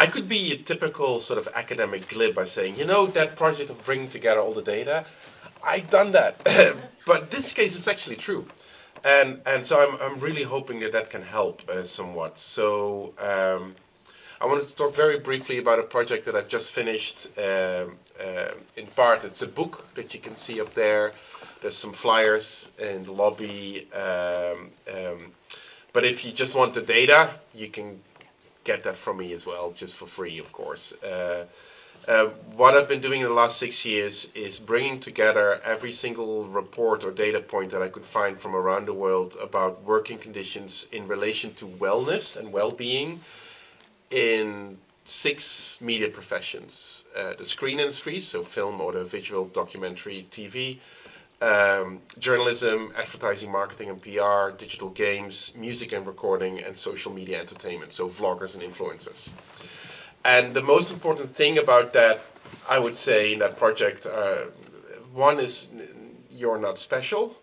I could be a typical sort of academic glib by saying, you know, that project of bringing together all the data, I've done that. But in this case, it's actually true. And so I'm really hoping that that can help somewhat. So I wanted to talk very briefly about a project that I've just finished. In part, it's a book that you can see up there. There's some flyers in the lobby. But if you just want the data, you can get that from me as well, just for free, of course. What I've been doing in the last 6 years is bringing together every single report or data point that I could find from around the world about working conditions in relation to wellness and well-being in 6 media professions. The screen industry, so film, audio, visual, documentary, TV, journalism, advertising, marketing and PR, digital games, music and recording, and social media entertainment, so vloggers and influencers. And the most important thing about that, I would say, in that project, one is you're not special.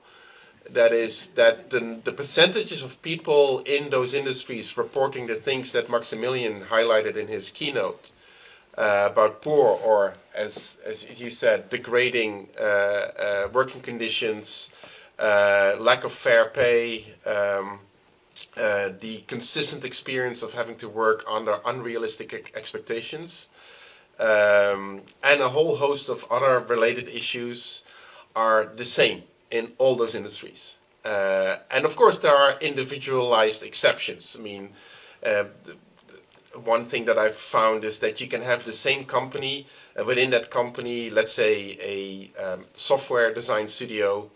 That is that the percentages of people in those industries reporting the things that Maximilian highlighted in his keynote about poor or, as you said, degrading working conditions, lack of fair pay, the consistent experience of having to work under unrealistic expectations, and a whole host of other related issues are the same in all those industries. And of course there are individualized exceptions. I mean, one thing that I've found is that you can have the same company, within that company, let's say a software design studio,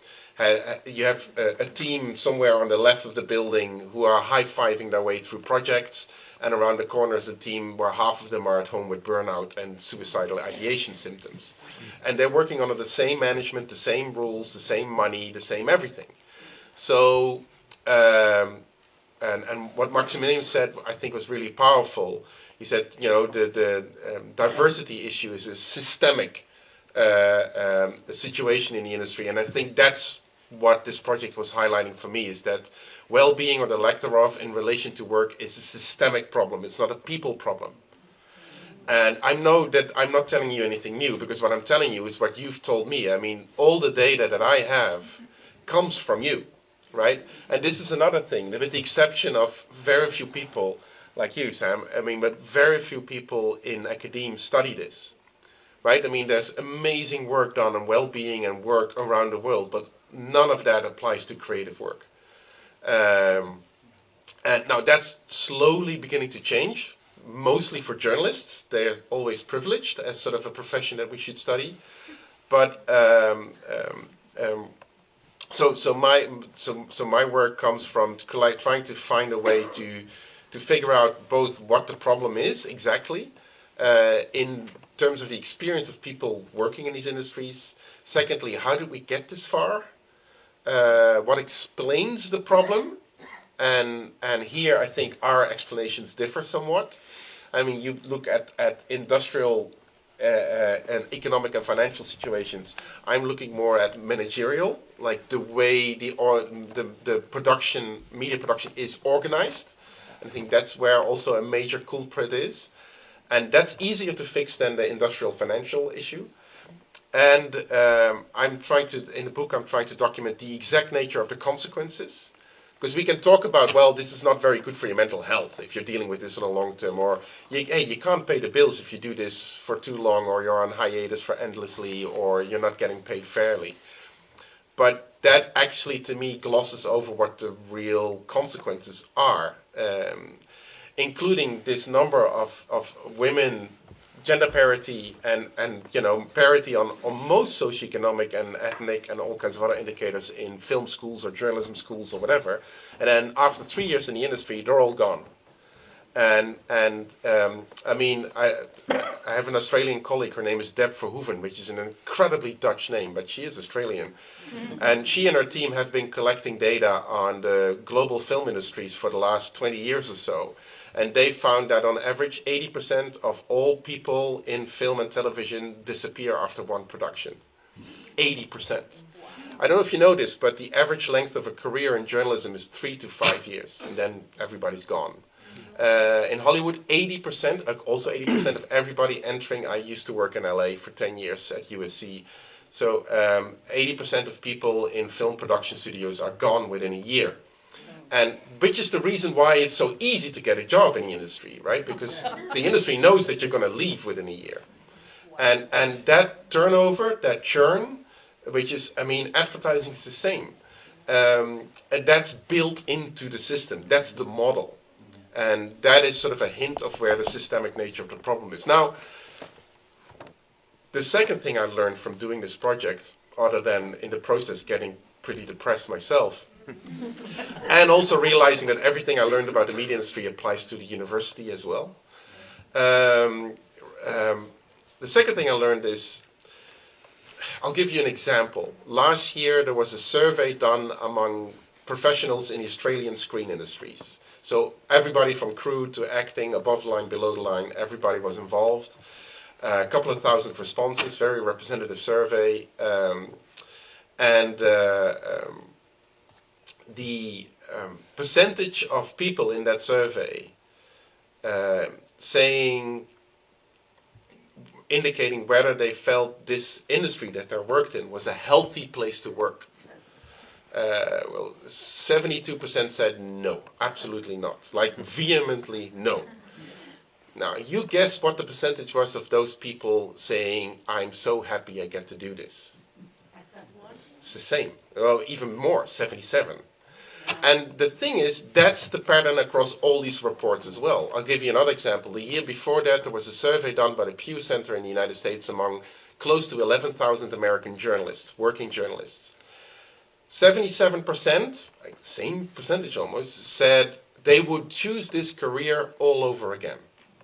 you have a team somewhere on the left of the building who are high-fiving their way through projects, and around the corner is a team where half of them are at home with burnout and suicidal ideation symptoms. And they're working under the same management, the same rules, the same money, the same everything. So, and what Maximilian said, I think, was really powerful. He said, you know, the diversity issue is a systemic situation in the industry, and I think that's what this project was highlighting for me, is that well-being, or the lack thereof, in relation to work is a systemic problem. It's not a people problem. And I know that I'm not telling you anything new, because what I'm telling you is what you've told me. I mean, all the data that I have comes from you, right? And this is another thing, with the exception of very few people like you, Sam, I mean, but very few people in academia study this, right? I mean, there's amazing work done on well-being and work around the world, but none of that applies to creative work. And now that's slowly beginning to change, mostly for journalists. They're always privileged as sort of a profession that we should study. But so my work comes from trying to find a way to figure out both what the problem is exactly, in terms of the experience of people working in these industries. Secondly, how did we get this far? What explains the problem? And here I think our explanations differ somewhat. I mean, you look at industrial and economic and financial situations. I'm looking more at managerial, like the way the production, media production is organized. And I think that's where also a major culprit is. And that's easier to fix than the industrial financial issue. And in the book, I'm trying to document the exact nature of the consequences. Because we can talk about, well, this is not very good for your mental health if you're dealing with this on a long term, or hey, you can't pay the bills if you do this for too long, or you're on hiatus for endlessly, or you're not getting paid fairly. But that actually, to me, glosses over what the real consequences are, including this number of women, gender parity, and you know, parity on most socioeconomic and ethnic and all kinds of other indicators in film schools or journalism schools or whatever. And then after 3 years in the industry, they're all gone. And I mean, I have an Australian colleague. Her name is Deb Verhoeven, which is an incredibly Dutch name, but she is Australian. And she and her team have been collecting data on the global film industries for the last 20 years or so. And they found that on average, 80% of all people in film and television disappear after one production. 80%. I don't know if you know this, but the average length of a career in journalism is 3 to 5 years, and then everybody's gone. In Hollywood, 80%, also 80% of everybody entering, I used to work in LA for 10 years at USC, so 80% of people in film production studios are gone within a year. And which is the reason why it's so easy to get a job in the industry, right? Because the industry knows that you're going to leave within a year. And that turnover, that churn, which is, I mean, advertising is the same. And that's built into the system. That's the model. And that is sort of a hint of where the systemic nature of the problem is. Now, the second thing I learned from doing this project, other than in the process getting pretty depressed myself, and also realizing that everything I learned about the media industry applies to the university as well. The second thing I learned is, I'll give you an example. Last year there was a survey done among professionals in the Australian screen industries. So everybody from crew to acting, above the line, below the line, everybody was involved. A couple of thousand responses, very representative survey. The percentage of people in that survey indicating whether they felt this industry that they worked in was a healthy place to work. Well, 72% said no, absolutely not, like vehemently no. Now, you guess what the percentage was of those people saying, I'm so happy I get to do this. It's the same, well, even more, 77. And the thing is, that's the pattern across all these reports as well. I'll give you another example. The year before that, there was a survey done by the Pew Center in the United States among close to 11,000 American journalists, working journalists. 77%, same percentage almost, said they would choose this career all over again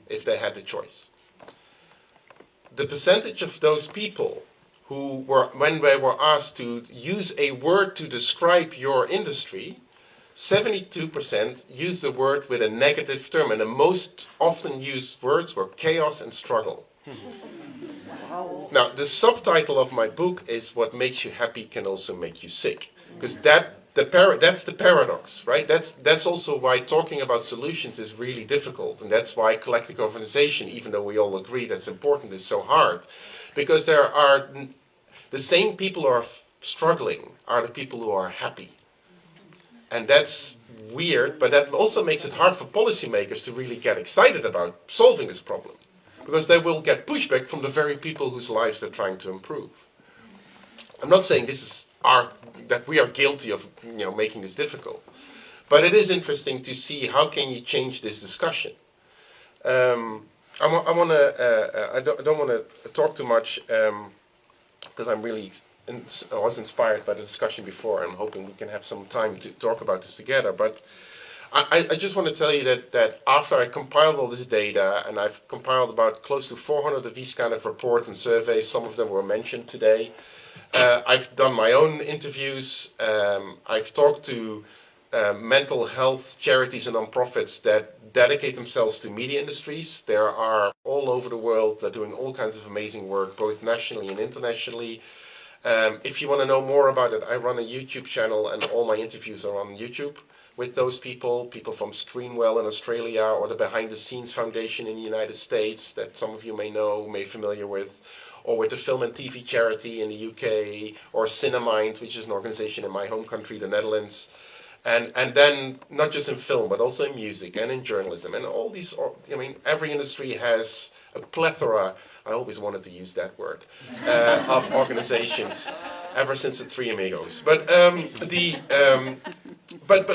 if they had the choice. The percentage of those people who were, when they were asked to use a word to describe your industry, 72% used the word with a negative term, and the most often used words were chaos and struggle. Wow. Now, the subtitle of my book is "What makes you happy can also make you sick," because that's the paradox, right? That's also why talking about solutions is really difficult, and that's why collective organization, even though we all agree that's important, is so hard, because there are the same people who are struggling are the people who are happy. And that's weird, but that also makes it hard for policymakers to really get excited about solving this problem, because they will get pushback from the very people whose lives they're trying to improve. I'm not saying this is that we are guilty of making this difficult, but it is interesting to see how can you change this discussion. I don't want to talk too much because I was inspired by the discussion before. I'm hoping we can have some time to talk about this together. But I just want to tell you that after I compiled all this data, and I've compiled about close to 400 of these kind of reports and surveys, some of them were mentioned today. I've done my own interviews. I've talked to mental health charities and nonprofits that dedicate themselves to media industries. There are all over the world that are doing all kinds of amazing work, both nationally and internationally. If you want to know more about it, I run a YouTube channel, and all my interviews are on YouTube with those people from Screenwell in Australia, or the Behind the Scenes Foundation in the United States that some of you may know, may be familiar with, or with the Film and TV Charity in the UK, or Cinemind, which is an organization in my home country, the Netherlands. And then not just in film, but also in music and in journalism. And all these, every industry has a plethora, I always wanted to use that word, of organizations, ever since the Three Amigos. But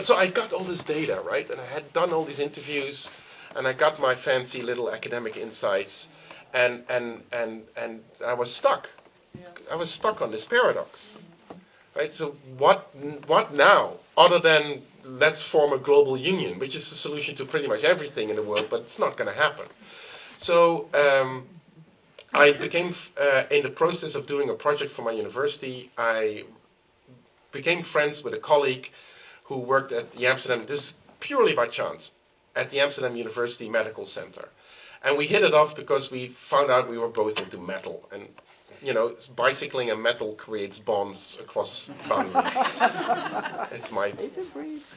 so I got all this data, right? And I had done all these interviews, and I got my fancy little academic insights, and I was stuck. I was stuck on this paradox, right? So what now? Other than let's form a global union, which is the solution to pretty much everything in the world, but it's not going to happen. So I became, in the process of doing a project for my university, I became friends with a colleague who worked at the Amsterdam, this is purely by chance, at the Amsterdam University Medical Center. And we hit it off because we found out we were both into metal. And bicycling and metal creates bonds across boundaries. It's my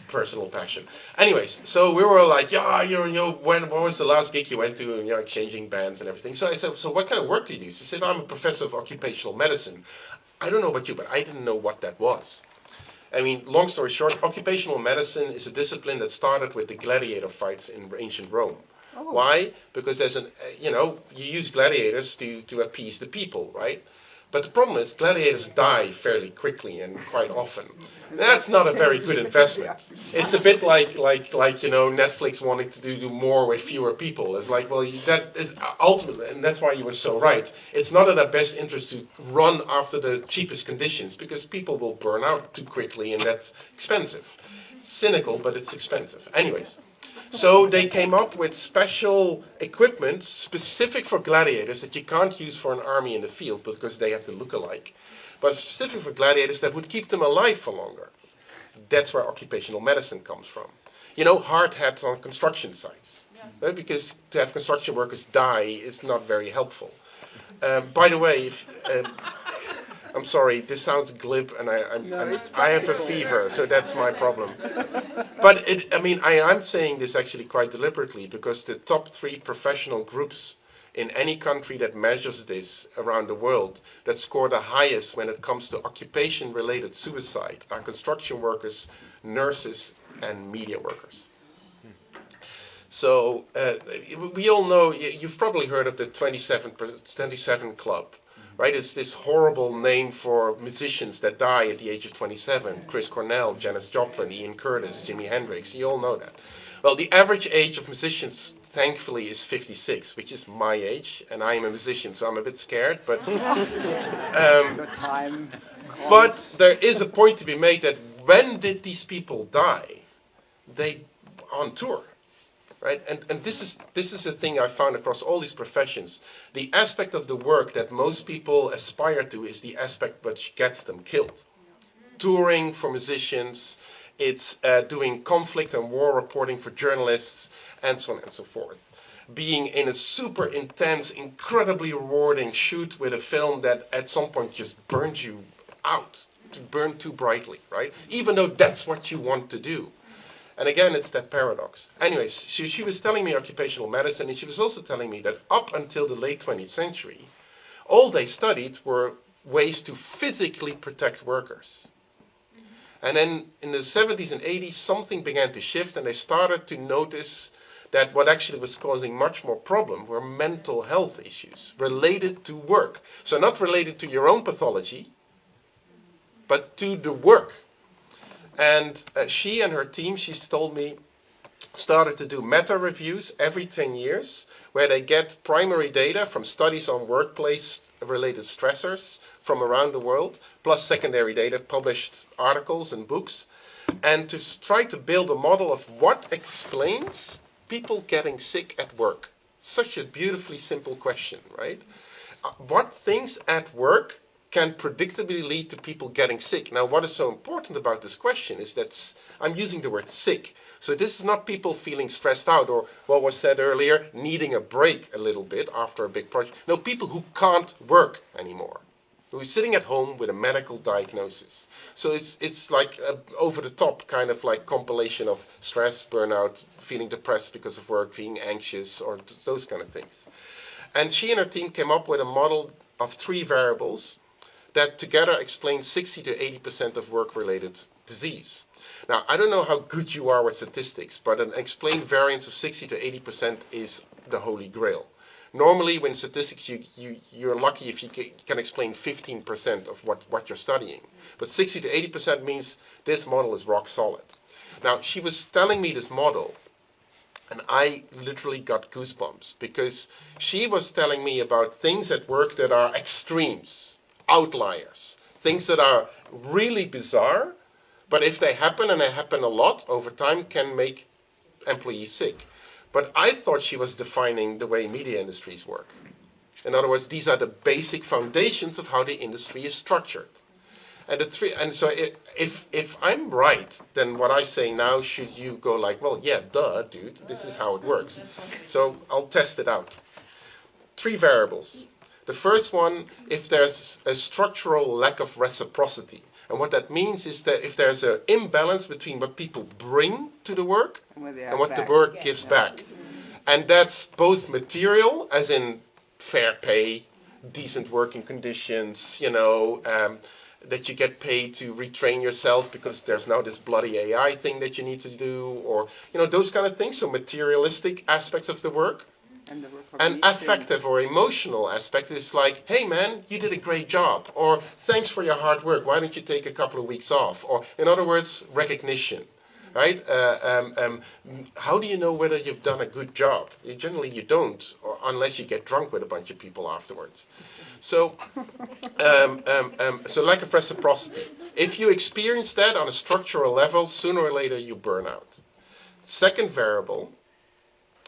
personal passion. Anyways, so we were like, what was the last gig you went to? And exchanging bands and everything. So I said, so what kind of work do you do? She said, I'm a professor of occupational medicine. I don't know about you, but I didn't know what that was. I mean, long story short, occupational medicine is a discipline that started with the gladiator fights in ancient Rome. Oh. Why? Because there's you use gladiators to appease the people, right? But the problem is gladiators die fairly quickly and quite often. That's not a very good investment. It's a bit like Netflix wanting to do more with fewer people. It's like, well, that is ultimately, and that's why you were so right. It's not in our best interest to run after the cheapest conditions because people will burn out too quickly and that's expensive. It's cynical, but it's expensive. Anyways. So they came up with special equipment specific for gladiators that you can't use for an army in the field because they have to look alike. But specific for gladiators that would keep them alive for longer. That's where occupational medicine comes from. Hard hats on construction sites. Yeah. Right? Because to have construction workers die is not very helpful. By the way, I'm sorry, this sounds glib, and I have a fever, so that's my problem. But I'm saying this actually quite deliberately because the top 3 professional groups in any country that measures this around the world that score the highest when it comes to occupation-related suicide are construction workers, nurses, and media workers. So we all know, you've probably heard of the 27 Club. Right, it's this horrible name for musicians that die at the age of 27. Chris Cornell, Janis Joplin, Ian Curtis, Jimi Hendrix, you all know that. Well, the average age of musicians, thankfully, is 56, which is my age, and I am a musician, so I'm a bit scared. But, but there is a point to be made that when did these people die? They on tour. Right? And this is a thing I found across all these professions. The aspect of the work that most people aspire to is the aspect which gets them killed. Touring for musicians, it's doing conflict and war reporting for journalists, and so on and so forth. Being in a super intense, incredibly rewarding shoot with a film that at some point just burns you out, to burn too brightly, right? Even though that's what you want to do. And again, it's that paradox. Anyways, she was telling me occupational medicine, and she was also telling me that up until the late 20th century, all they studied were ways to physically protect workers. And then in the 70s and 80s, something began to shift, and they started to notice that what actually was causing much more problem were mental health issues related to work. So not related to your own pathology, but to the work. And she and her team, she's told me, started to do meta-reviews every 10 years where they get primary data from studies on workplace-related stressors from around the world, plus secondary data, published articles and books, and to try to build a model of what explains people getting sick at work. Such a beautifully simple question, right? What things at work can predictably lead to people getting sick. Now, what is so important about this question is that I'm using the word sick. So this is not people feeling stressed out or what was said earlier, needing a break a little bit after a big project. No, people who can't work anymore, who are sitting at home with a medical diagnosis. So it's like a over-the-top kind of like compilation of stress, burnout, feeling depressed because of work, feeling anxious, or those kind of things. And she and her team came up with a model of 3 variables that together explain 60 to 80% of work-related disease. Now, I don't know how good you are with statistics, but an explained variance of 60 to 80% is the holy grail. Normally, when statistics, you're lucky if you can explain 15% of what you're studying. But 60 to 80% means this model is rock solid. Now, she was telling me this model, and I literally got goosebumps, because she was telling me about things at work that are extremes. Outliers, things that are really bizarre, but if they happen, and they happen a lot over time, can make employees sick. But I thought she was defining the way media industries work. In other words, these are the basic foundations of how the industry is structured. And so if I'm right, then what I say now, should you go like, well, yeah, duh, dude, this is how it works. So I'll test it out. 3 variables. The first one, if there's a structural lack of reciprocity. And what that means is that if there's an imbalance between what people bring to the work and what the work gives back. And that's both material, as in fair pay, decent working conditions, that you get paid to retrain yourself because there's now this bloody AI thing that you need to do, or, those kind of things. So materialistic aspects of the work. And affective or emotional aspects is like, hey man, you did a great job, or thanks for your hard work, why don't you take a couple of weeks off, or in other words, recognition, right? How do you know whether you've done a good job? Generally you don't, or unless you get drunk with a bunch of people afterwards. So, so lack of reciprocity. If you experience that on a structural level, sooner or later you burn out. Second variable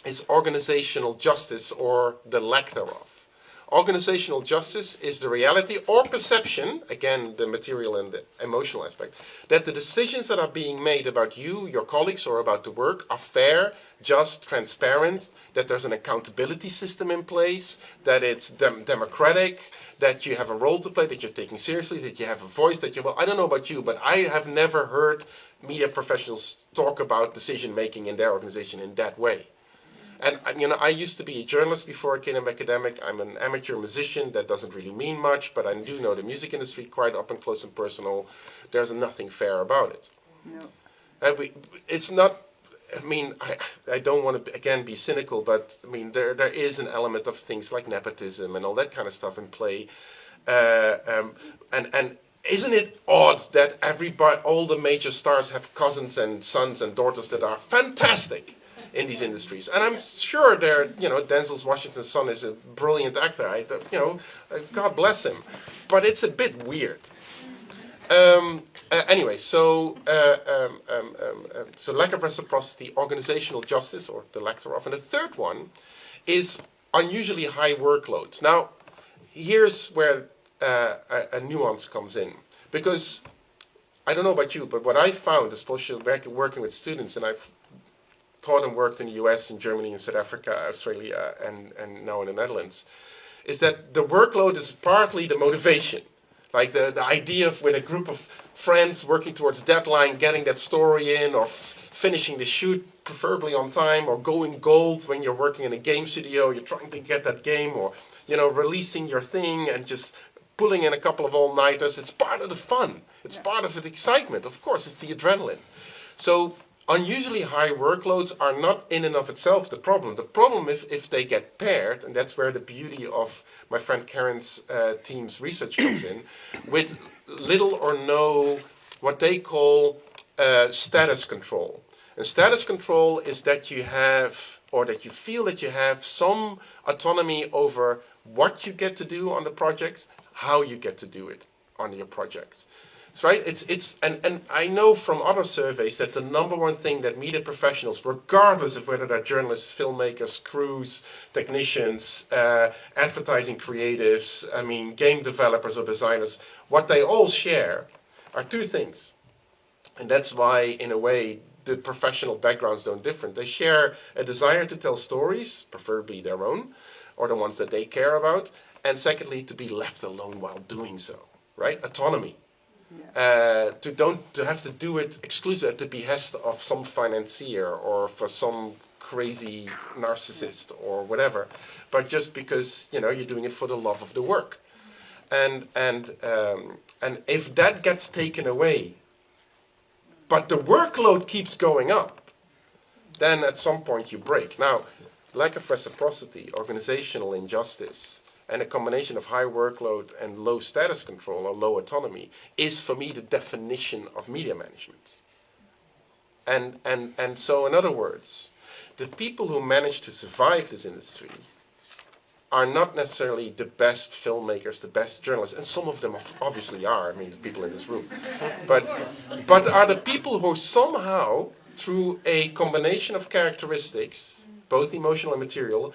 is organizational justice, or the lack thereof. Organizational justice is the reality or perception, again the material and the emotional aspect, that the decisions that are being made about you, your colleagues, or about the work are fair, just, transparent, that there's an accountability system in place, that it's democratic, that you have a role to play, that you're taken seriously, that you have a voice, that I don't know about you, but I have never heard media professionals talk about decision making in their organization in that way. And I used to be a journalist before I became an academic. I'm an amateur musician. That doesn't really mean much, but I do know the music industry quite up and close and personal. There's nothing fair about it. No. It's not. I don't want to again be cynical, but there is an element of things like nepotism and all that kind of stuff in play. And isn't it odd that all the major stars have cousins and sons and daughters that are fantastic in these industries? And I'm sure Denzel Washington's son is a brilliant actor. God bless him. But it's a bit weird. Anyway, so lack of reciprocity, organizational justice, or the lack thereof. And the third one is unusually high workloads. Now, here's where a nuance comes in. Because, I don't know about you, but what I found, especially working with students, and I've taught and worked in the US, in Germany, in South Africa, Australia, and now in the Netherlands, is that the workload is partly the motivation. Like the idea of with a group of friends working towards a deadline, getting that story in, or finishing the shoot, preferably on time, or going gold when you're working in a game studio, you're trying to get that game, or releasing your thing and just pulling in a couple of all-nighters. It's part of the fun. It's part of the excitement. Of course, it's the adrenaline. So unusually high workloads are not in and of itself the problem. The problem if they get paired, and that's where the beauty of my friend Karen's team's research comes in, with little or no what they call status control. And status control is that you have, or that you feel that you have some autonomy over what you get to do on the projects, how you get to do it on your projects. Right? And I know from other surveys that the number one thing that media professionals, regardless of whether they're journalists, filmmakers, crews, technicians, advertising creatives, game developers or designers, what they all share are two things. And that's why, in a way, the professional backgrounds don't differ. They share a desire to tell stories, preferably their own, or the ones that they care about, and secondly, to be left alone while doing so. Right? Autonomy. To have to do it exclusively at the behest of some financier or for some crazy narcissist or whatever, but just because you're doing it for the love of the work, and if that gets taken away, but the workload keeps going up, then at some point you break. Now, lack of reciprocity, organizational injustice, and a combination of high workload and low status control or low autonomy is, for me, the definition of media management. And so, in other words, the people who manage to survive this industry are not necessarily the best filmmakers, the best journalists, and some of them obviously are, the people in this room, but are the people who somehow, through a combination of characteristics, both emotional and material,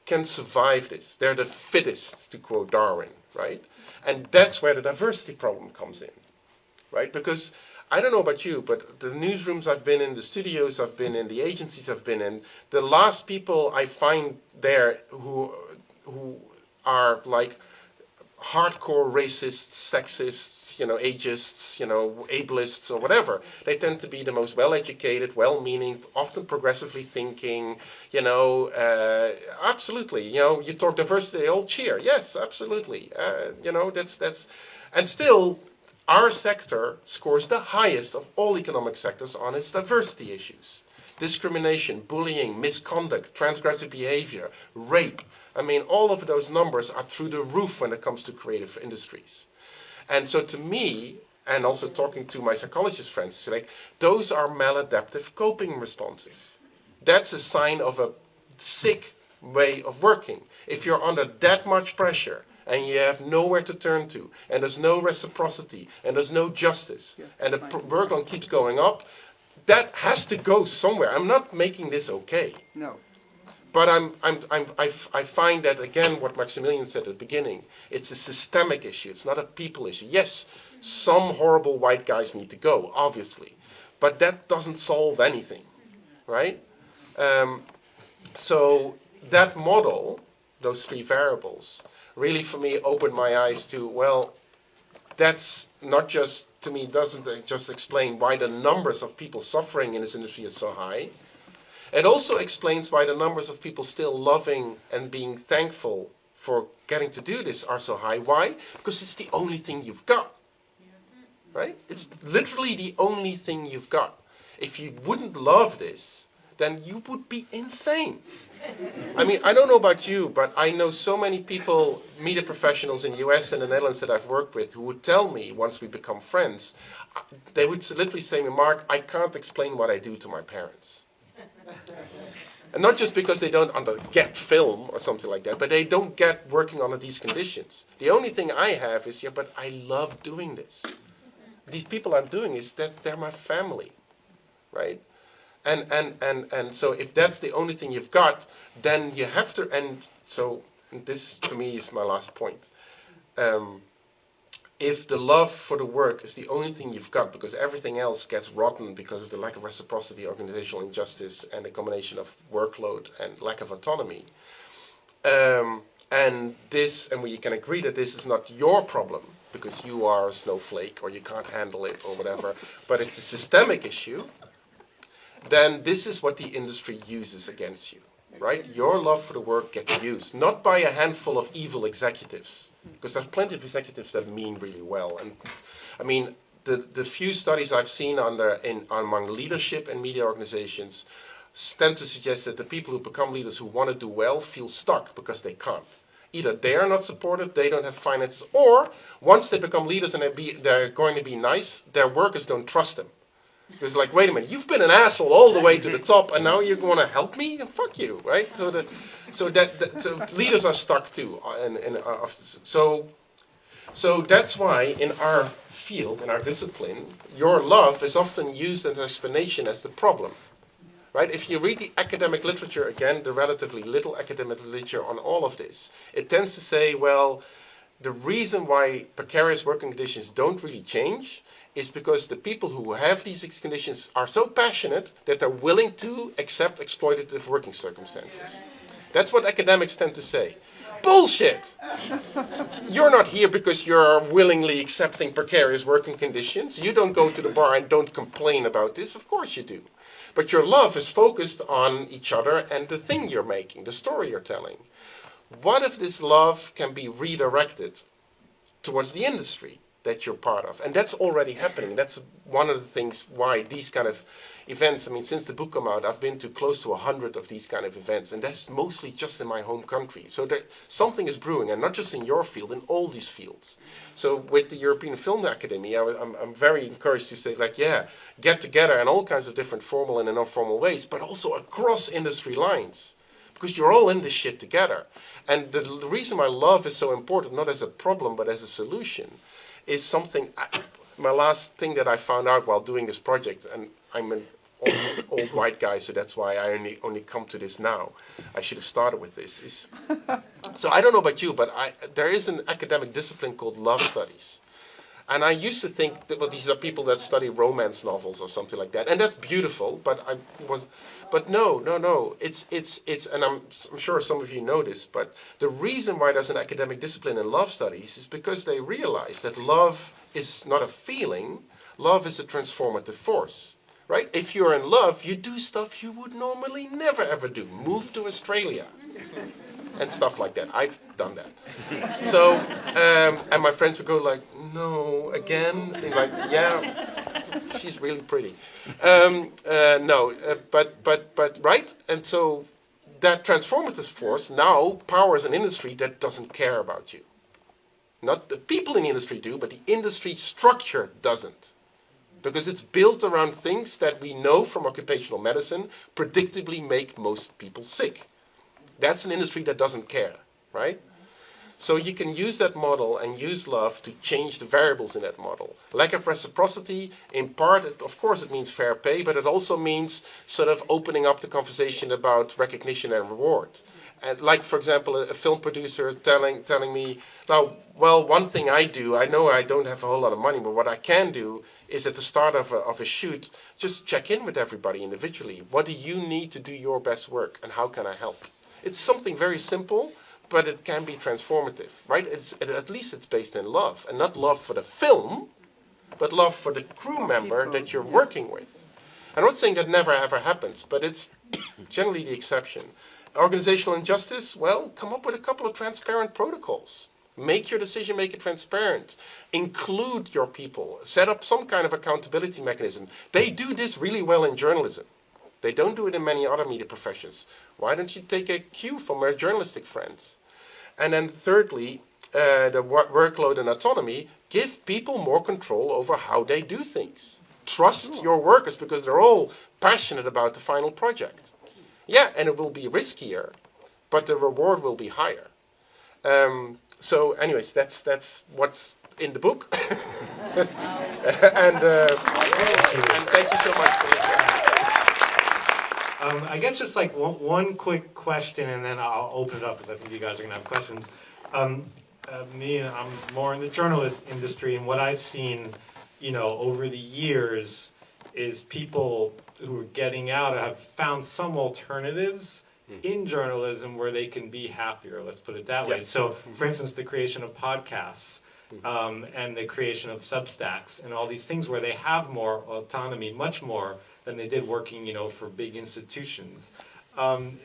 can survive this. They're the fittest, to quote Darwin, right? And that's where the diversity problem comes in, right? Because I don't know about you, but the newsrooms I've been in, the studios I've been in, the agencies I've been in, the last people I find there who are like hardcore racists, sexists, ageists, ableists or whatever. They tend to be the most well-educated, well-meaning, often progressively thinking, absolutely. You talk diversity, they all cheer. Yes, absolutely. That's, and still, our sector scores the highest of all economic sectors on its diversity issues. Discrimination, bullying, misconduct, transgressive behavior, rape. I mean, all of those numbers are through the roof when it comes to creative industries. And so to me, and also talking to my psychologist friends, like, those are maladaptive coping responses. That's a sign of a sick way of working. If you're under that much pressure, and you have nowhere to turn to, and there's no reciprocity, and there's no justice, and the workload keeps going up, that has to go somewhere. I'm not making this okay. No. But I find that, again, what Maximilian said at the beginning, it's a systemic issue. It's not a people issue. Yes, some horrible white guys need to go, obviously. But that doesn't solve anything, right? So that model, those three variables, really for me opened my eyes to, well, that's not just, to me, doesn't just explain why the numbers of people suffering in this industry is so high. It also explains why the numbers of people still loving and being thankful for getting to do this are so high. Why? Because it's the only thing you've got. Right? It's literally the only thing you've got. If you wouldn't love this, then you would be insane. I mean, I don't know about you, but I know so many people, media professionals in the US and the Netherlands that I've worked with, who would tell me, once we become friends, they would literally say to me, Mark, I can't explain what I do to my parents. And not just because they don't get film or something like that, but they don't get working under these conditions. The only thing I have is, yeah, but I love doing this. These people I'm doing is that they're my family, right? And so if that's the only thing you've got, then you have to, and so this to me is my last point. If the love for the work is the only thing you've got, because everything else gets rotten because of the lack of reciprocity, organizational injustice, and the combination of workload and lack of autonomy, and we can agree that this is not your problem, because you are a snowflake or you can't handle it or whatever, but it's a systemic issue, then this is what the industry uses against you, right? Your love for the work gets used, not by a handful of evil executives, because there's plenty of executives that mean really well. And I mean, the few studies I've seen among leadership and media organizations tend to suggest that the people who become leaders who want to do well feel stuck because they can't. Either they are not supported, they don't have finances, or once they become leaders and they're going to be nice, their workers don't trust them. It's like, wait a minute, you've been an asshole all the way to the top, and now you're going to help me? Fuck you, right? So leaders are stuck too. So that's why in our field, in our discipline, your love is often used as an explanation as the problem. Right? If you read the academic literature, again, the relatively little academic literature on all of this, it tends to say, well, the reason why precarious working conditions don't really change is because the people who have these conditions are so passionate that they're willing to accept exploitative working circumstances. That's what academics tend to say. Bullshit! You're not here because you're willingly accepting precarious working conditions. You don't go to the bar and don't complain about this. Of course you do. But your love is focused on each other and the thing you're making, the story you're telling. What if this love can be redirected towards the industry that you're part of? And that's already happening. That's one of the things why these kind of events, I mean, since the book came out, I've been to close to 100 of these kind of events, and that's mostly just in my home country. So something is brewing, and not just in your field, in all these fields. So with the European Film Academy, I'm very encouraged to say, like, yeah, get together in all kinds of different formal and informal ways, but also across industry lines, because you're all in this shit together. And the reason why love is so important, not as a problem, but as a solution, is something, my last thing that I found out while doing this project, and I'm an old white guy, so that's why I only come to this now. I should have started with this. So I don't know about you, but there is an academic discipline called love studies. And I used to think that, well, these are people that study romance novels or something like that, and that's beautiful. But no. It's, and I'm sure some of you know this, but the reason why there's an academic discipline in love studies is because they realize that love is not a feeling. Love is a transformative force, right? If you're in love, you do stuff you would normally never ever do. Move to Australia. And stuff like that. I've done that. So, and my friends would go like, no, again? And like, yeah, she's really pretty. No, but right? And so that transformative force now powers an industry that doesn't care about you. Not the people in the industry do, but the industry structure doesn't. Because it's built around things that we know from occupational medicine predictably make most people sick. That's an industry that doesn't care, right? So you can use that model and use love to change the variables in that model. Lack of reciprocity, in part, of course it means fair pay, but it also means sort of opening up the conversation about recognition and reward. And like, for example, a film producer telling me, now, well, one thing I do, I know I don't have a whole lot of money, but what I can do is at the start of a shoot, just check in with everybody individually. What do you need to do your best work, and how can I help? It's something very simple, but it can be transformative, right? At least it's based in love, and not love for the film, but love for the crew member that you're working with. I'm not saying that never ever happens, but it's generally the exception. Organizational injustice, well, come up with a couple of transparent protocols. Make your decision, make it transparent. Include your people. Set up some kind of accountability mechanism. They do this really well in journalism. They don't do it in many other media professions. Why don't you take a cue from our journalistic friends? And then thirdly, the workload and autonomy, give people more control over how they do things. Trust your workers because they're all passionate about the final project. Yeah, and it will be riskier, but the reward will be higher. So anyways, that's what's in the book. and thank you so much for listening. I guess just like one quick question, and then I'll open it up because I think you guys are going to have questions. I'm more in the journalist industry, and what I've seen, over the years is people who are getting out have found some alternatives in journalism where they can be happier, let's put it that way. So, for instance, the creation of podcasts and the creation of Substacks and all these things where they have more autonomy, much more than they did working, for big institutions.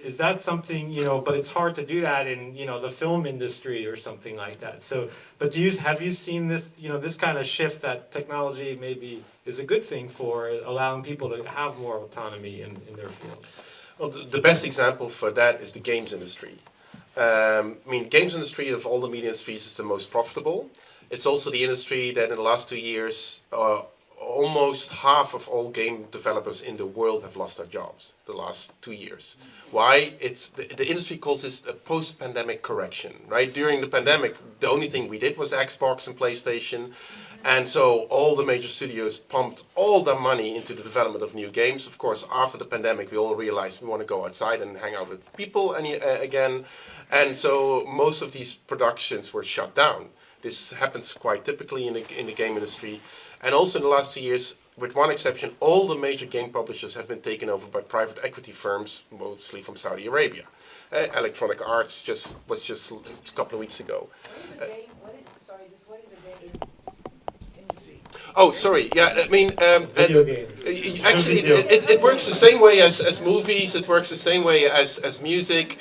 Is that something, but it's hard to do that in, the film industry or something like that. So, but have you seen this, this kind of shift that technology maybe is a good thing for allowing people to have more autonomy in their fields? Well, the best example for that is the games industry. Games industry of all the media industries is the most profitable. It's also the industry that in the last 2 years, almost half of all game developers in the world have lost their jobs the last 2 years. Why? It's the industry calls this a post-pandemic correction, right? During the pandemic, the only thing we did was Xbox and PlayStation. And so all the major studios pumped all their money into the development of new games. Of course, after the pandemic, we all realized we want to go outside and hang out with people again. And so most of these productions were shut down. This happens quite typically in the game industry. And also in the last 2 years, with one exception, all the major game publishers have been taken over by private equity firms, mostly from Saudi Arabia. Electronic Arts was just a couple of weeks ago. What is the game industry? Oh, sorry. Yeah, Video games. Actually, it works the same way as movies. It works the same way as music.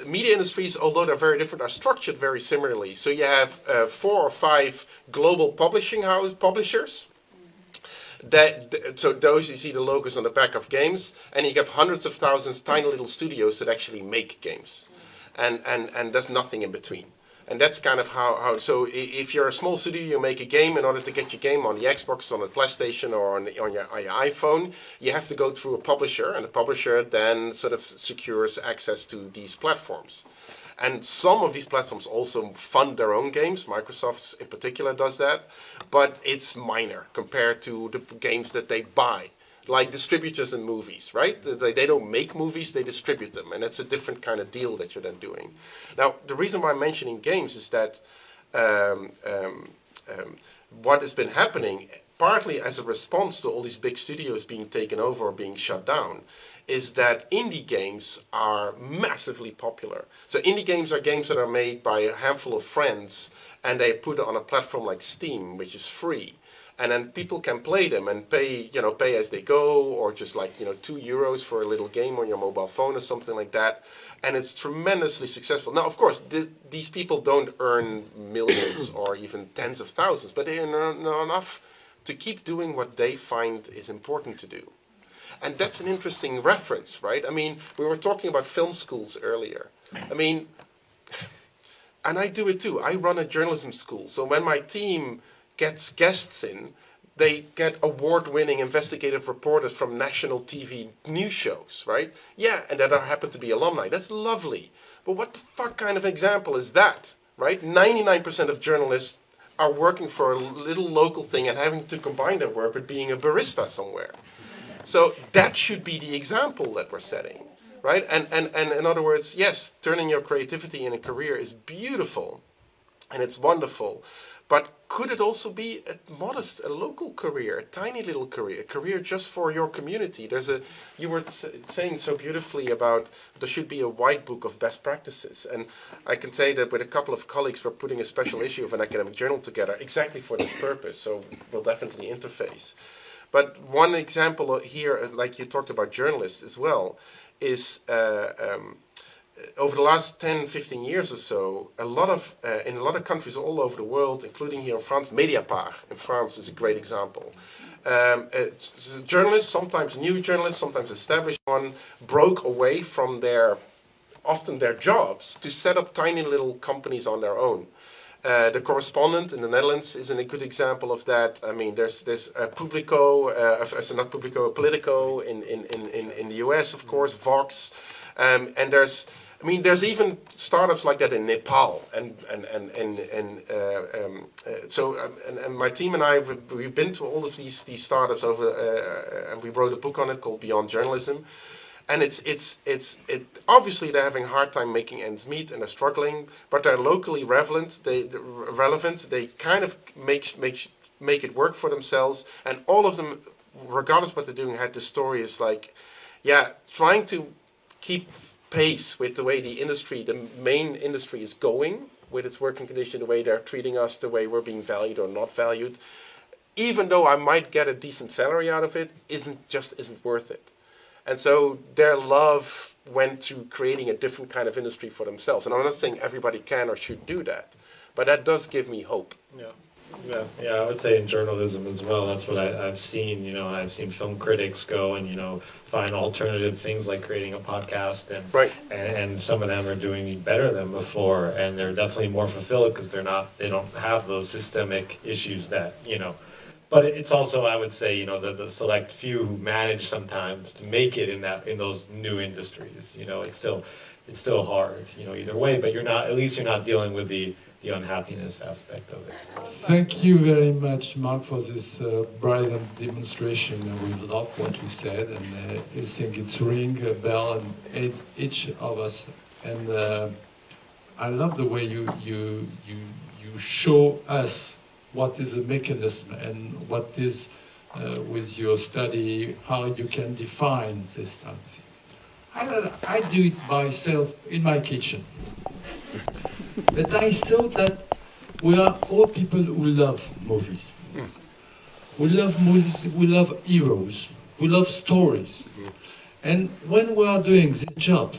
Media industries, although they're very different, are structured very similarly. So you have 4 or 5 global publishers. So those you see the logos on the back of games, and you have hundreds of thousands tiny little studios that actually make games, and there's nothing in between. And that's kind of how so if you're a small studio, you make a game. In order to get your game on the Xbox, on the PlayStation, or on your iPhone, you have to go through a publisher, and the publisher then sort of secures access to these platforms. And some of these platforms also fund their own games. Microsoft in particular does that, but it's minor compared to the games that they buy. Like distributors in movies, right? They don't make movies, they distribute them. And that's a different kind of deal that you're then doing. Now, the reason why I'm mentioning games is that what has been happening, partly as a response to all these big studios being taken over or being shut down, is that indie games are massively popular. So indie games are games that are made by a handful of friends, and they put it on a platform like Steam, which is free. And then people can play them and pay as they go, or just like, €2 for a little game on your mobile phone or something like that. And it's tremendously successful. Now, of course, these people don't earn millions or even tens of thousands, but they earn enough to keep doing what they find is important to do. And that's an interesting reference, right? I mean, we were talking about film schools earlier. I mean, and I do it too. I run a journalism school. So when my team gets guests in, they get award-winning investigative reporters from national TV news shows, right? Yeah, and that happen to be alumni. That's lovely. But what the fuck kind of example is that, right? 99% of journalists are working for a little local thing and having to combine their work with being a barista somewhere. So that should be the example that we're setting, right? And in other words, yes, turning your creativity in a career is beautiful and it's wonderful. But could it also be a local career, a tiny little career, a career just for your community? You were saying so beautifully about there should be a white book of best practices. And I can say that with a couple of colleagues, we're putting a special issue of an academic journal together exactly for this purpose. So we'll definitely interface. But one example here, like you talked about journalists as well, is over the last 10, 15 years or so, in a lot of countries all over the world, including here in France, Mediapart in France is a great example. Journalists, sometimes new journalists, sometimes established one, broke away from often their jobs to set up tiny little companies on their own. The Correspondent in the Netherlands is a good example of that. I mean, there's Publico, not Publico, Politico in the US, of course, Vox, and there's even startups like that in Nepal, and my team and I we've been to all of these startups and we wrote a book on it called Beyond Journalism, and it's obviously they're having a hard time making ends meet and they're struggling, but they're locally relevant. They kind of make it work for themselves, and all of them, regardless of what they're doing, had the story is like, trying to keep pace with the way the main industry is going, with its working condition, the way they're treating us, the way we're being valued or not valued, even though I might get a decent salary out of it, isn't worth it. And so their love went to creating a different kind of industry for themselves. And I'm not saying everybody can or should do that, but that does give me hope. Yeah, I would say in journalism as well, that's what I've seen. I've seen film critics go and, find alternative things like creating a podcast, and some of them are doing better than before, and they're definitely more fulfilled because they don't have those systemic issues that, But it's also, I would say, the select few who manage sometimes to make it in those new industries. It's still hard, either way. But at least you're not dealing with the unhappiness aspect of it. Thank you very much, Mark, for this brilliant demonstration. We love what you said, and I think it's ring a bell in each of us. And I love the way you show us what is the mechanism and what is, with your study, how you can define this type of thing. I do it myself in my kitchen. But I thought that we are all people who love movies. We love movies, we love heroes, we love stories. And when we are doing this job,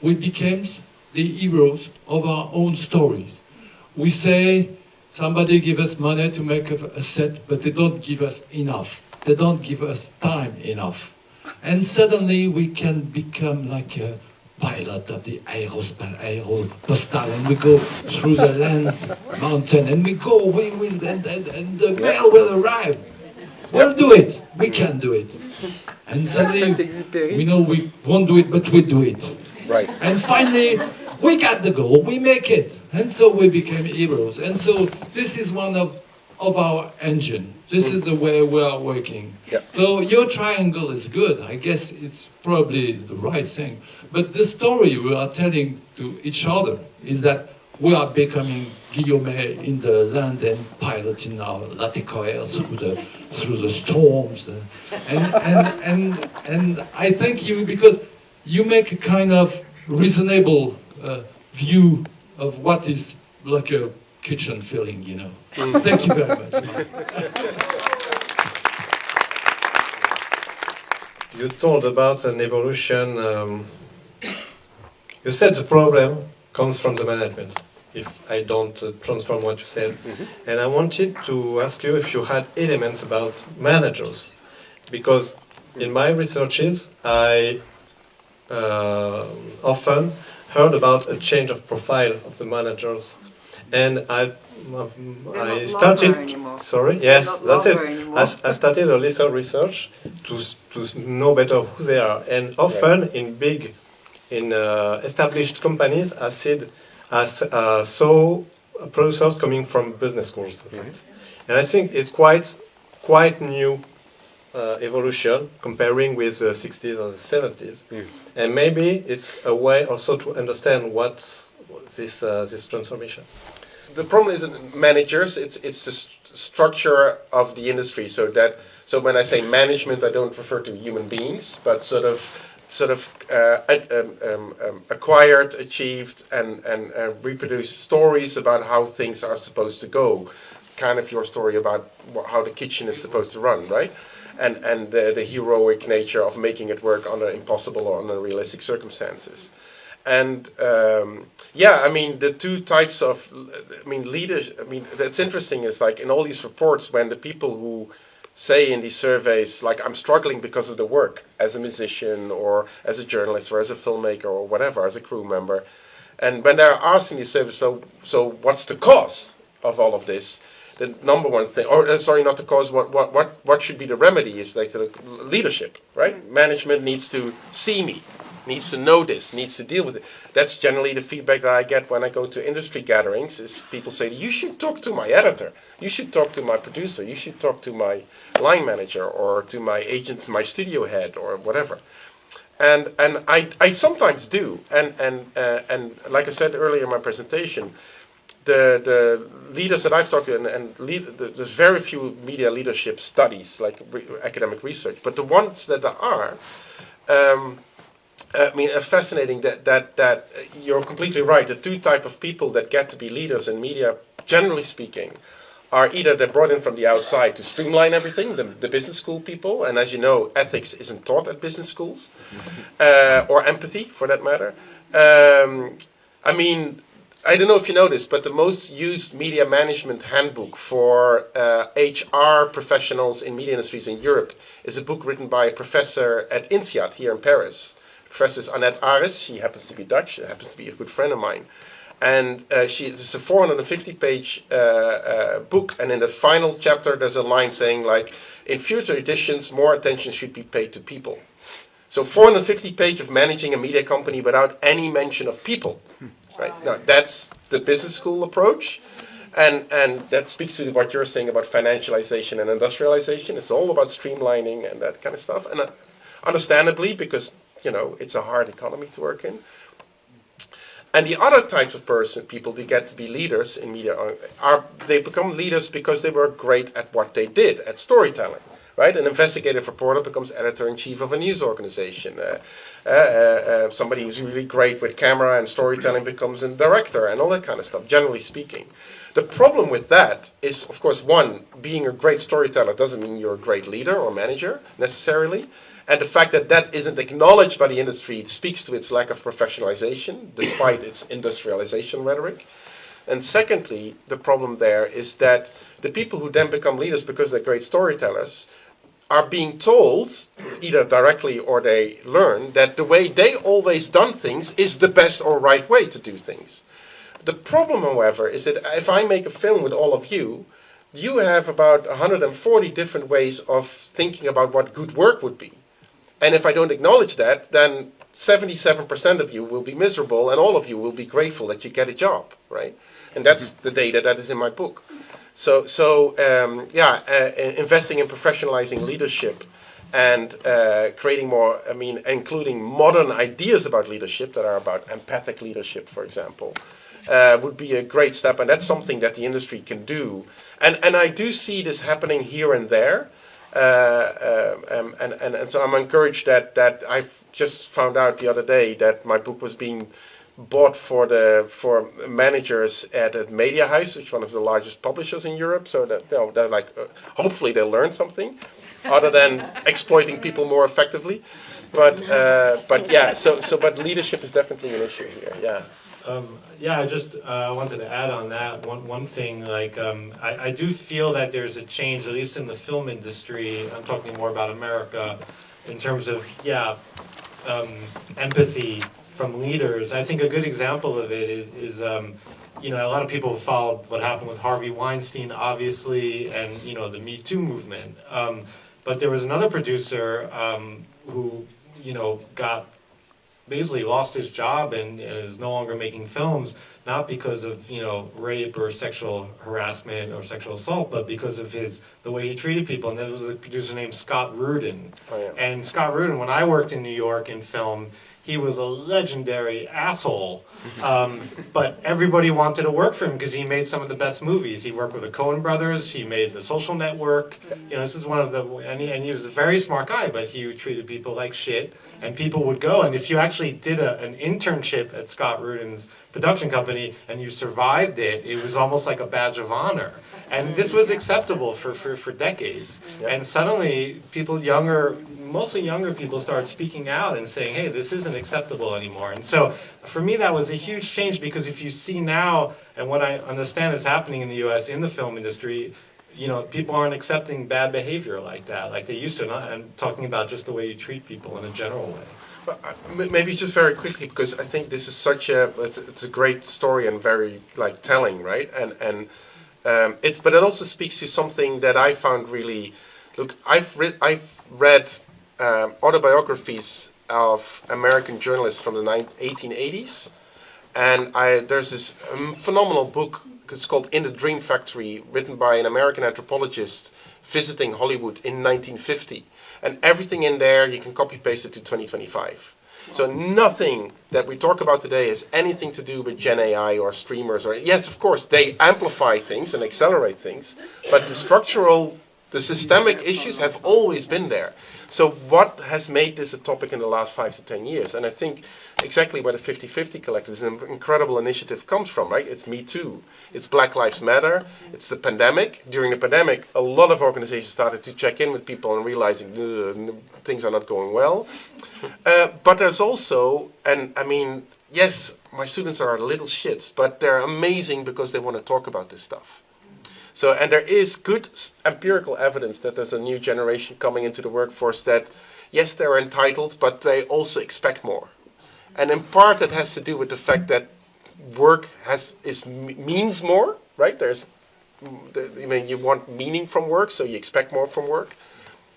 we became the heroes of our own stories. We say, somebody give us money to make a set, but they don't give us enough. They don't give us time enough. And suddenly we can become like a pilot of the Aeropostal, and we go through the land, mountain, and we go, and the mail will arrive. We'll do it. We can do it. And suddenly, we know we won't do it, but we do it. Right. And finally, we got the goal. We make it. And so we became heroes. And so this is one of our engine. This is the way we are working. Yep. So your triangle is good. I guess it's probably the right thing. But the story we are telling to each other is that we are becoming Guillaume in the land and piloting our Latécoère through the storms. And I thank you because you make a kind of reasonable view of what is like a kitchen feeling, you know. Thank you very much. You told about an evolution. You said the problem comes from the management, if I don't transform what you said. And I wanted to ask you if you had elements about managers, because in my researches, I often heard about a change of profile of the managers. And I started. Sorry, yes, that's it. I started a little research to know better who they are. And often in established companies, I saw producers coming from business schools. And I think it's quite new evolution comparing with the 60s or the 70s. And maybe it's a way also to understand what this transformation. The problem isn't managers; it's the structure of the industry. So when I say management, I don't refer to human beings, but sort of acquired, achieved, and reproduced stories about how things are supposed to go. Kind of your story about how the kitchen is supposed to run, right? And the heroic nature of making it work under impossible or unrealistic circumstances. And I mean, the two types of, leaders. That's interesting. Is like in all these reports, when the people who say in these surveys, like, I'm struggling because of the work as a musician or as a journalist or as a filmmaker or whatever, as a crew member, and when they're asked in these surveys, so what's the cause of all of this? The number one thing, not the cause. What should be the remedy is like the leadership, right? Management needs to see me. Needs to know this, needs to deal with it. That's generally the feedback that I get when I go to industry gatherings, is people say, you should talk to my editor, you should talk to my producer, you should talk to my line manager, or to my agent, my studio head, or whatever. And I sometimes do. And like I said earlier in my presentation, the leaders that I've talked to, there's very few media leadership studies, like academic research, but the ones that there are, fascinating that you're completely right. The two type of people that get to be leaders in media, generally speaking, are either they're brought in from the outside to streamline everything, the business school people, and as you know, ethics isn't taught at business schools, or empathy for that matter. I don't know if you know this, but the most used media management handbook for HR professionals in media industries in Europe is a book written by a professor at INSEAD here in Paris. Professor Annette Aris. She happens to be Dutch, happens to be a good friend of mine. And it's a 450-page book, and in the final chapter there's a line saying, like, in future editions, more attention should be paid to people. So 450 pages of managing a media company without any mention of people. Right? Now, that's the business school approach, and that speaks to what you're saying about financialization and industrialization. It's all about streamlining and that kind of stuff, and understandably, because it's a hard economy to work in. And the other types of people that get to be leaders in media they become leaders because they were great at what they did, at storytelling. Right? An investigative reporter becomes editor-in-chief of a news organization. Somebody who's really great with camera and storytelling becomes a director and all that kind of stuff, generally speaking. The problem with that is, of course, one, being a great storyteller doesn't mean you're a great leader or manager, necessarily. And the fact that that isn't acknowledged by the industry speaks to its lack of professionalization, despite its industrialization rhetoric. And secondly, the problem there is that the people who then become leaders because they're great storytellers are being told, either directly or they learn, that the way they always done things is the best or right way to do things. The problem, however, is that if I make a film with all of you, you have about 140 different ways of thinking about what good work would be. And if I don't acknowledge that, then 77% of you will be miserable and all of you will be grateful that you get a job, right? And that's the data that is in my book. Investing in professionalizing leadership and creating more, including modern ideas about leadership that are about empathic leadership, for example, would be a great step, and that's something that the industry can do. And I do see this happening here and there, and so I'm encouraged that I've just found out the other day that my book was being bought for managers at a media house, which is one of the largest publishers in Europe. So that they're like, hopefully they'll learn something, other than exploiting people more effectively. But yeah, but leadership is definitely an issue here. Yeah. Yeah, I just wanted to add on that one thing. Like, I do feel that there's a change, at least in the film industry. I'm talking more about America, in terms of empathy from leaders. I think a good example of it is a lot of people followed what happened with Harvey Weinstein, obviously, and the Me Too movement. But there was another producer who got basically lost his job and is no longer making films, not because of rape or sexual harassment or sexual assault, but because of the way he treated people. And there was a producer named Scott Rudin. Oh, yeah. And Scott Rudin, when I worked in New York in film, he was a legendary asshole. But everybody wanted to work for him because he made some of the best movies. He worked with the Coen brothers. He made The Social Network. This is one of and he was a very smart guy, but he treated people like shit. And people would go. And if you actually did an internship at Scott Rudin's production company and you survived it, it was almost like a badge of honor. And this was acceptable for decades. Yep. And suddenly people mostly younger people started speaking out and saying, hey, this isn't acceptable anymore. And so for me, that was a huge change, because if you see now, and what I understand is happening in the US in the film industry, people aren't accepting bad behavior like that, like they used to. I'm talking about just the way you treat people in a general way. But maybe just very quickly, because I think this is it's a great story and very telling, right? And but it also speaks to something that I found really. Look, I've read autobiographies of American journalists from the 1880s, and there's this phenomenal book. It's called In the Dream Factory, written by an American anthropologist visiting Hollywood in 1950. And everything in there, you can copy-paste it to 2025. So nothing that we talk about today has anything to do with Gen AI or streamers. Yes, of course, they amplify things and accelerate things, but the systemic issues have always been there. So what has made this a topic in the last 5 to 10 years? And I think exactly where the 50/50 Collective is an incredible initiative comes from, right? It's Me Too. It's Black Lives Matter. It's the pandemic. During the pandemic, a lot of organizations started to check in with people and realizing things are not going well. But there's also, and I mean, yes, my students are little shits, but they're amazing because they want to talk about this stuff. So, and there is good empirical evidence that there's a new generation coming into the workforce that, yes, they're entitled, but they also expect more. And in part, that has to do with the fact that work means more, right? You want meaning from work, so you expect more from work.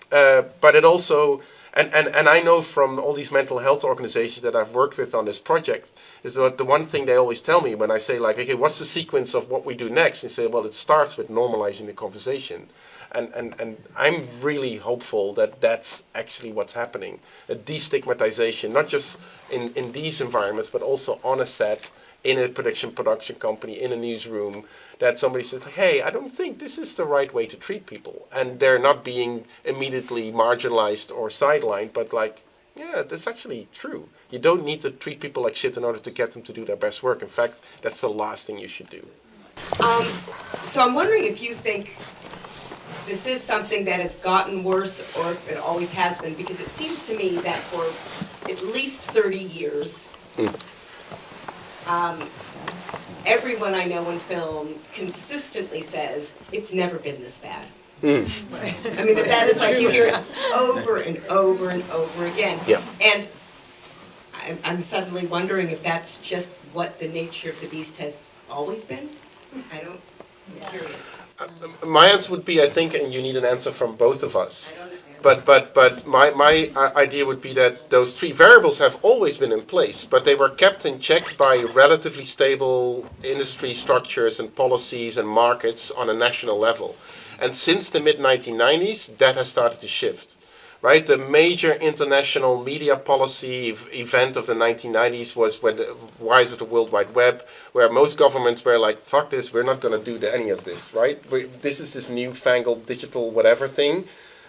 But it also, and I know from all these mental health organizations that I've worked with on this project, is that the one thing they always tell me when I say okay, what's the sequence of what we do next? And they say, well, it starts with normalizing the conversation. And I'm really hopeful that that's actually what's happening. A destigmatization, not just in these environments, but also on a set, in a production company, in a newsroom, that somebody says, hey, I don't think this is the right way to treat people. And they're not being immediately marginalized or sidelined, but yeah, that's actually true. You don't need to treat people like shit in order to get them to do their best work. In fact, that's the last thing you should do. So I'm wondering if you think this is something that has gotten worse or if it always has been, because it seems to me that for at least 30 years, everyone I know in film consistently says it's never been this bad. I mean, that is like you hear it over and over and over again. Yeah. And I'm suddenly wondering if that's just what the nature of the beast has always been. I'm curious. My answer would be, I think, and you need an answer from both of us. But my idea would be that those three variables have always been in place, but they were kept in check by relatively stable industry structures and policies and markets on a national level. And since the mid-1990s, that has started to shift. right? The major international media policy event of the 1990s was when the rise of the World Wide Web, where most governments were like, fuck this, we're not going to do any of this, right? This is this newfangled digital whatever thing.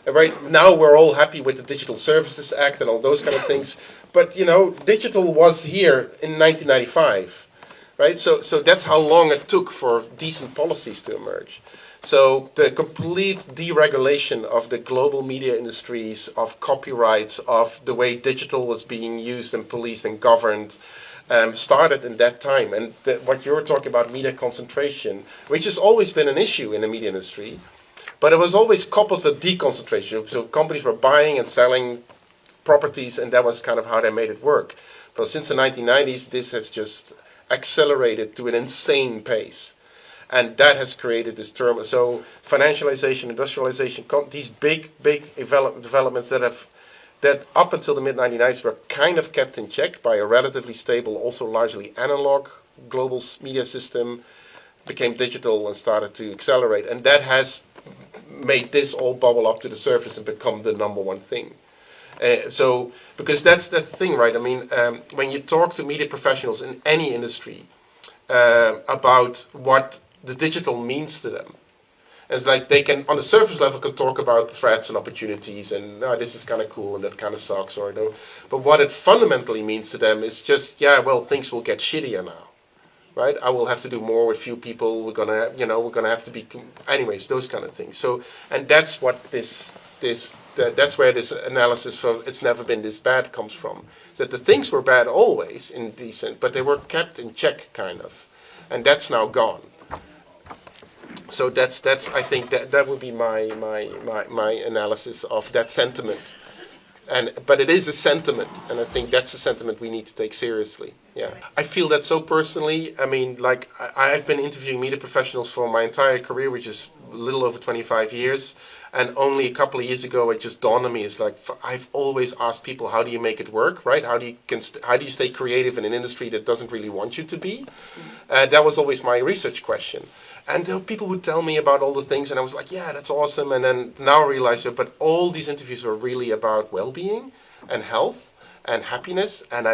Right now we're all happy with the Digital Services Act and all those kind of things. But, you know, digital was here in 1995, right? So that's how long it took for decent policies to emerge. So the complete deregulation of the global media industries, of copyrights, of the way digital was being used and policed and governed, started in that time. And what you're talking about, media concentration, which has always been an issue in the media industry, but it was always coupled with deconcentration. So companies were buying and selling properties, and that was kind of how they made it work. But since the 1990s, this has just accelerated to an insane pace. And that has created this term. So financialization, industrialization, these big developments that up until the mid-1990s were kind of kept in check by a relatively stable, also largely analog global media system, became digital and started to accelerate. And that has made this all bubble up to the surface and become the number one thing. So, because that's the thing, right? I mean, when you talk to media professionals in any industry about what the digital means to them, it's like they can, on the surface level, can talk about threats and opportunities and this is kind of cool and that kind of sucks, or no. But what it fundamentally means to them is just, yeah, well, things will get shittier now. Right, I will have to do more with few people. We're gonna have to be, anyways, those kind of things. So, and that's what that's where this analysis from "it's never been this bad" comes from. Is that the things were bad always in decent, but they were kept in check, kind of, and that's now gone. So that's I think that would be my analysis of that sentiment. But it is a sentiment, and I think that's a sentiment we need to take seriously. Yeah, I feel that so personally. I mean, like I've been interviewing media professionals for my entire career, which is a little over 25 years, and only a couple of years ago it just dawned on me. It's like I've always asked people, how do you make it work, right? How do you stay creative in an industry that doesn't really want you to be? That was always my research question. And people would tell me about all the things, and I was like, yeah, that's awesome. And then now I realize that, but all these interviews were really about well-being and health and happiness, and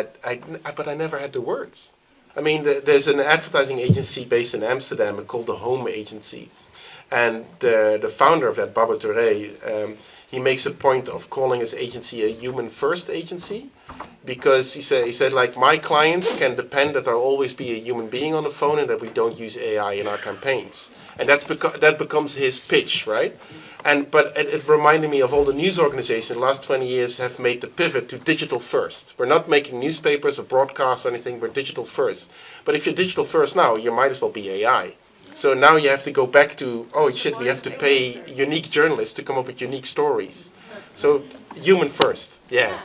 but I never had the words. I mean, there's an advertising agency based in Amsterdam called the Home Agency. And the founder of that, Baba Touré, he makes a point of calling his agency a human-first agency, because he said, like, my clients can depend that there'll always be a human being on the phone and that we don't use AI in our campaigns. And that becomes his pitch, right? But it reminded me of all the news organizations in the last 20 years have made the pivot to digital first. We're not making newspapers or broadcasts or anything, we're digital first. But if you're digital first now, you might as well be AI. So now you have to go back to, oh shit, we have to pay unique journalists to come up with unique stories. So human first, yeah.